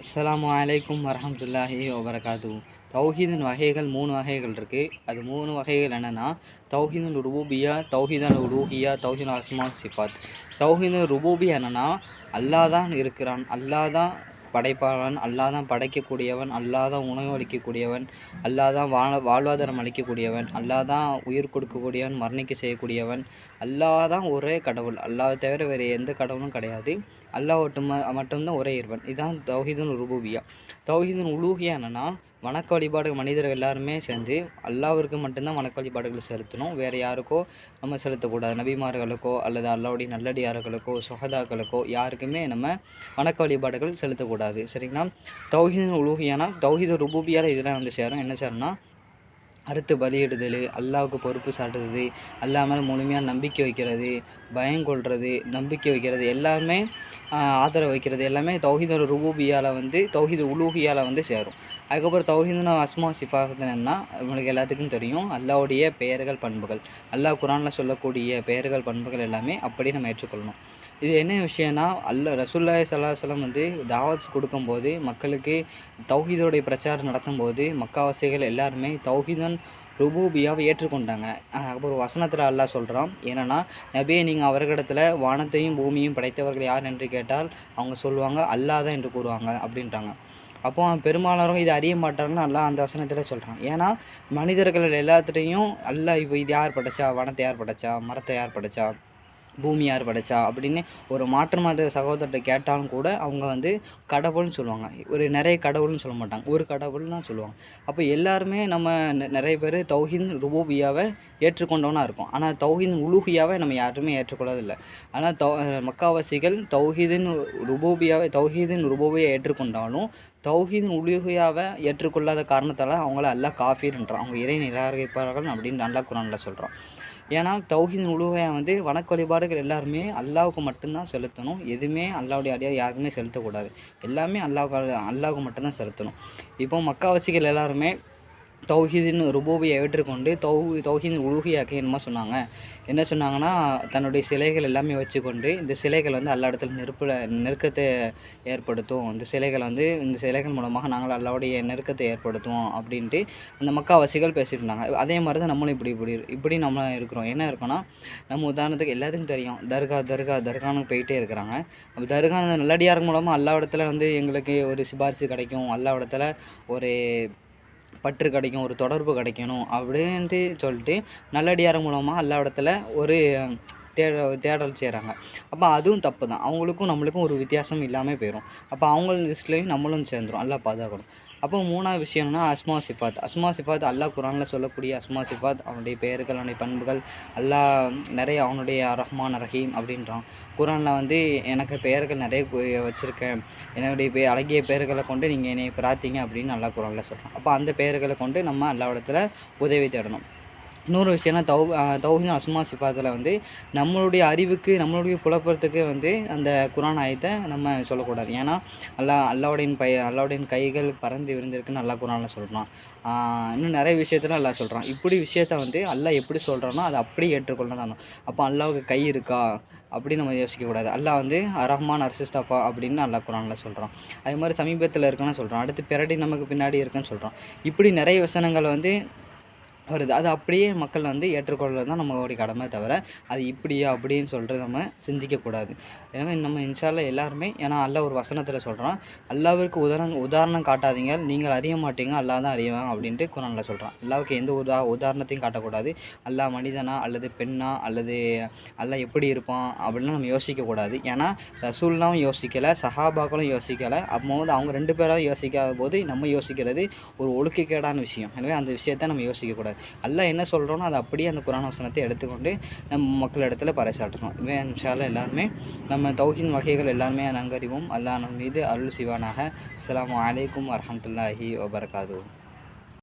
அஸ்ஸலாமு அலைக்கும் வரஹ்மத்துல்லாஹி வபரகாத்துஹு. தௌஹீதின் வகைகள் 3 வகைகள் இருக்குது. அது 3 வகைகள் என்னென்னா, தௌஹீதுல் ருபூபிய்யா, தௌஹீதுல் உலூஹிய்யா, தௌஹீதுல் அஸ்மா சிஃபாத். தௌஹீதுல் ருபூபிய்யா என்னென்னா, அல்லாஹ் தான் இருக்கிறான், அல்லாஹ் தான் படைப்பாளன், அல்லாஹ் தான் படைக்கக்கூடியவன், அல்லாஹ் தான் உணவு அளிக்கக்கூடியவன், அல்லாஹ் தான் வாழ்வாதாரம் அளிக்கக்கூடியவன், அல்லாஹ் தான் உயிர் கொடுக்கக்கூடியவன், மரணிக்க செய்யக்கூடியவன், அல்லாஹ் தான் ஒரே கடவுள். அல்லாஹ் தவிர வேறு எந்த கடவுளும் கிடையாது. அல்லாஹ் மட்டும்தான் ஒரே இறைவன். இதுதான் தௌஹீதுல் ருபூபிய்யா. தௌஹீதுல் உலூஹிய்யா என்னென்னா, வணக்க வழிபாடு மனிதர்கள் எல்லாருமே சேர்ந்து அல்லாஹ்விற்கு மட்டும்தான் வணக்க வழிபாடுகள் செலுத்தணும். வேறு யாருக்கோ நம்ம செலுத்தக்கூடாது. நபிமார்களுக்கோ அல்லது அல்லாஹ்வுடைய நல்லடியார்களுக்கோ சுஹதாக்களுக்கோ யாருக்குமே நம்ம வணக்க வழிபாடுகள் செலுத்தக்கூடாது. சரிங்களா? தௌஹீதுல் உலூஹிய்யானா தௌஹீதுல் ருபூபிய்யால இதெல்லாம் வந்து சேரும். என்ன சேரும்னா, அறுத்து பலியிடுதல், அல்லாஹ்வுக்கு பொறுப்பு சாட்டுறது, அல்லாஹ் மேலே முழுமையாக நம்பிக்கை வைக்கிறது, பயம் கொள்வது, நம்பிக்கை வைக்கிறது, எல்லாமே ஆதரவு வைக்கிறது எல்லாமே தௌஹீதுல் ருபூபிய்யால வந்து தௌஹீதுல் உலூஹிய்யால வந்து சேரும். அதுக்கப்புறம் தௌஹீதுல் அஸ்மா சிஃபாத் என்னன்னா, நம்மளுக்கு எல்லாத்துக்கும் தெரியும், அல்லாஹ்வுடைய பெயர்கள் பண்புகள். அல்லாஹ் குர்ஆனில் சொல்லக்கூடிய பெயர்கள் பண்புகள் எல்லாமே அப்படி நம்ம ஏற்றுக்கொள்ளணும். இது என்ன விஷயம்னா, ரசூலுல்லாஹி ஸல்லல்லாஹு அலைஹி வஸல்லம் வந்து தாவத்ஸ் கொடுக்கும்போது, மக்களுக்கு தௌஹீதோடைய பிரச்சாரம் நடத்தும்போது மக்காவாசிகள் எல்லாருமே தௌஹீதுல் ருபூபிய்யாவை ஏற்றுக்கொண்டாங்க. அப்புறம் வசனத்தில் அல்லாஹ் சொல்கிறான், என்னென்னா, நபியே நீங்கள் அவர்களிடத்தில் வானத்தையும் பூமியும் படைத்தவர்கள் யார் என்று கேட்டால் அவங்க சொல்லுவாங்க அல்லாஹ் தான் என்று கூறுவாங்க அப்படின்றாங்க. அப்போ பெரும்பாலானவங்க இதை அறிய மாட்டாங்கன்னு அல்லாஹ் அந்த வசனத்தில் சொல்கிறான். ஏன்னா மனிதர்கள் எல்லாத்துலேயும் அல்லாஹ் இப்போ இது யார் படைச்சா, வானத்தை யார் படைச்சா, மரத்தை யார் படைச்சா, பூமி யார் படைச்சா அப்படின்னு ஒரு மாற்று மத சகோதரர்கிட்ட கேட்டாலும் கூட அவங்க வந்து கடவுள்னு சொல்லுவாங்க. நிறைய கடவுள்னு சொல்ல மாட்டாங்க, ஒரு கடவுள்னு தான் சொல்லுவாங்க. அப்போ எல்லாருமே நம்ம நிறைய பேர் தௌஹீதுல் ருபூபிய்யாவை ஏற்றுக்கொண்டவனாக இருக்கும். ஆனால் தௌஹீதுல் உலூஹிய்யாவை நம்ம யாருமே ஏற்றுக்கொள்ளதில்லை. ஆனால் மக்காவாசிகள் தௌஹீதுல் ருபூபிய்யாவை ஏற்றுக்கொண்டாலும் தௌஹீதுல் உலூஹிய்யாவை ஏற்றுக்கொள்ளாத காரணத்தால் அவங்கள அல்லாஹ் காஃபிர்ன்றான், அவங்க இறை நிராகரிப்பார்கள் அப்படின்னு அல்லாஹ் குர்ஆனில் சொல்கிறான். ஏன்னா தௌஹீதுல் உலூஹிய்யா வந்து வணக்க வழிபாடுகள் எல்லாருமே அல்லாஹ்வுக்கு மட்டும்தான் செலுத்தணும். எதுவுமே அல்லாஹ்வுடைய அடியார் யாருக்குமே செலுத்தக்கூடாது. எல்லாமே அல்லாஹ்வுக்கு மட்டும்தான் செலுத்தணும். இப்போ மக்காவாசிகள் எல்லாருமே தௌஹீதுல் ருபூபிய்யா ஏற்றுக்கொண்டு தௌஹீதுல் உலூஹிய்யாக்கு என்ன சொன்னாங்கன்னா, தன்னுடைய சிலைகள் எல்லாமே வச்சுக்கொண்டு இந்த சிலைகள் வந்து அல்லாஹ் இடத்துல நெருக்கத்தை ஏற்படுத்தும், இந்த சிலைகள் மூலமாக நாங்கள் அல்லாஹ்வுடைய நெருக்கத்தை ஏற்படுத்துவோம் அப்படின்ட்டு அந்த மக்காவாசிகள் பேசிட்டு இருந்தாங்க. அதே மாதிரி தான் நம்மளும் இப்படி நம்ம இருக்கிறோம். என்ன இருக்கோன்னா, நம்ம உதாரணத்துக்கு எல்லாத்துக்கும் தெரியும், தர்கான்னு போயிட்டே இருக்கிறாங்க. அப்போ தர்கா நல்லடியார் மூலமாக அல்லாஹ் இடத்துல வந்து எங்களுக்கு ஒரு சிபாரிசு கிடைக்கும், அல்லாஹ் இடத்துல ஒரு பற்று கிடைக்கும், ஒரு தொடர்பு கிடைக்கணும் அப்படின்ட்டு சொல்லிட்டு நல்லடியார் மூலமாக அல்லாஹ் இடத்துல ஒரு தேடல் செய்கிறாங்க. அப்போ அதுவும் தப்பு தான். அவங்களுக்கும் நம்மளுக்கும் ஒரு வித்தியாசம் இல்லாமல் போயிடும். அப்போ அவங்க லிஸ்ட்லேயும் நம்மளும் சேர்ந்துடும். அல்லாஹ் பாதுகாக்கணும். அப்போ 3வது விஷயம் என்னன்னா, அஸ்மா சிஃபாத். அல்லாஹ் குர்ஆனில் சொல்லக்கூடிய அஸ்மா சிஃபாத், அவனுடைய பெயர்கள், அவனுடைய பண்புகள். அல்லாஹ் நிறைய அவனுடைய ரஹ்மான் ரஹீம் அப்படின்றான். குர்ஆனில் வந்து எனக்கு பெயர்கள் நிறைய வச்சுருக்கேன், என்னுடைய அழகிய பெயர்களை கொண்டு நீங்கள் என்னை பிரார்த்திங்க அப்படின்னு அல்லாஹ் குர்ஆனில் சொல்கிறான். அப்போ அந்த பெயர்களை கொண்டு நம்ம அல்லாஹ் இடத்துல உதவி தேடணும். இன்னொரு விஷயம்னா, தௌஹீதுல் அஸ்மா சிஃபாத்தில் வந்து நம்மளுடைய அறிவுக்கு, நம்மளுடைய புலப்பறத்துக்கு வந்து அந்த குர்ஆன் ஆயத்தை நம்ம சொல்லக்கூடாது. ஏன்னா அல்லாஹ்வுடைய கைகள் பறந்து விரிந்திருக்குன்னு அல்லாஹ் குர்ஆனில் சொல்கிறான். இன்னும் நிறைய விஷயத்தில் அல்லாஹ் சொல்கிறான். இப்படி விஷயத்த வந்து அல்லாஹ் எப்படி சொல்கிறானோ அதை அப்படியே ஏற்றுக்கொள்ளணும். அப்போ அல்லாஹ்வுக்கு கை இருக்கா அப்படின்னு நம்ம யோசிக்கக்கூடாது. அல்லாஹ் வந்து ரஹ்மான் அர்ஷிஸ்தஃபா அப்படின்னு அல்லாஹ் குர்ஆனில் சொல்கிறான். அதே மாதிரி சமீபத்தில் இருக்குன்னு சொல்கிறான், அடுத்து பிறடி நமக்கு பின்னாடி இருக்குன்னு சொல்கிறான். இப்படி நிறைய வசனங்கள் வந்து வருது. அது அப்படியே மக்கள் வந்து ஏற்றுக்கொள்வது தான் நம்மளுடைய கடமை தவிர, அது இப்படியா அப்படின்னு சொல்கிறது நம்ம சிந்திக்கக்கூடாது. எனவே நம்ம இன்ஷா அல்லாஹ் எல்லாருமே, ஏன்னா அல்லாஹ் ஒரு வசனத்தில் சொல்கிறான், அல்லாஹ்விற்கு உதாரணம் காட்டாதீங்க, நீங்கள் அறிய மாட்டீங்க, அல்லாஹ் தான் அறிவான் அப்படின்ட்டு குர்ஆனில் சொல்கிறான். அல்லாஹ்வுக்கு எந்த உதாரணத்தையும் காட்டக்கூடாது. அல்லாஹ் மனிதனா அல்லது பெண்ணா அல்லது அல்லாஹ் எப்படி இருப்பான் அப்படின்லாம் நம்ம யோசிக்கக்கூடாது. ஏன்னா ரசூலுல்லாவும் யோசிக்கலை, சஹாபாக்களும் யோசிக்கலை. அப்போது அவங்க 2 பேரும் யோசிக்காத போது நம்ம யோசிக்கிறது ஒரு ஒழுக்கக்கேடான விஷயம். எனவே அந்த விஷயத்தை நம்ம யோசிக்கக்கூடாது. அல்லாஹ் என்ன சொல்கிறோனோ அதை அப்படியே அந்த குர்ஆன் வசனத்தை எடுத்துக்கொண்டு நம்ம மக்கள் இடத்துல பறைசாற்றணும். இன்ஷா அல்லாஹ் எல்லாருமே நம்ம தௌஹீத் வகைகள் எல்லாருமே நன்கறிவோம். அல்லாஹ் நம் மீது அருள் செய்வானாக. அஸ்ஸலாமு அலைக்கும் வரஹ்மத்துல்லாஹி வபரகாத்துஹு.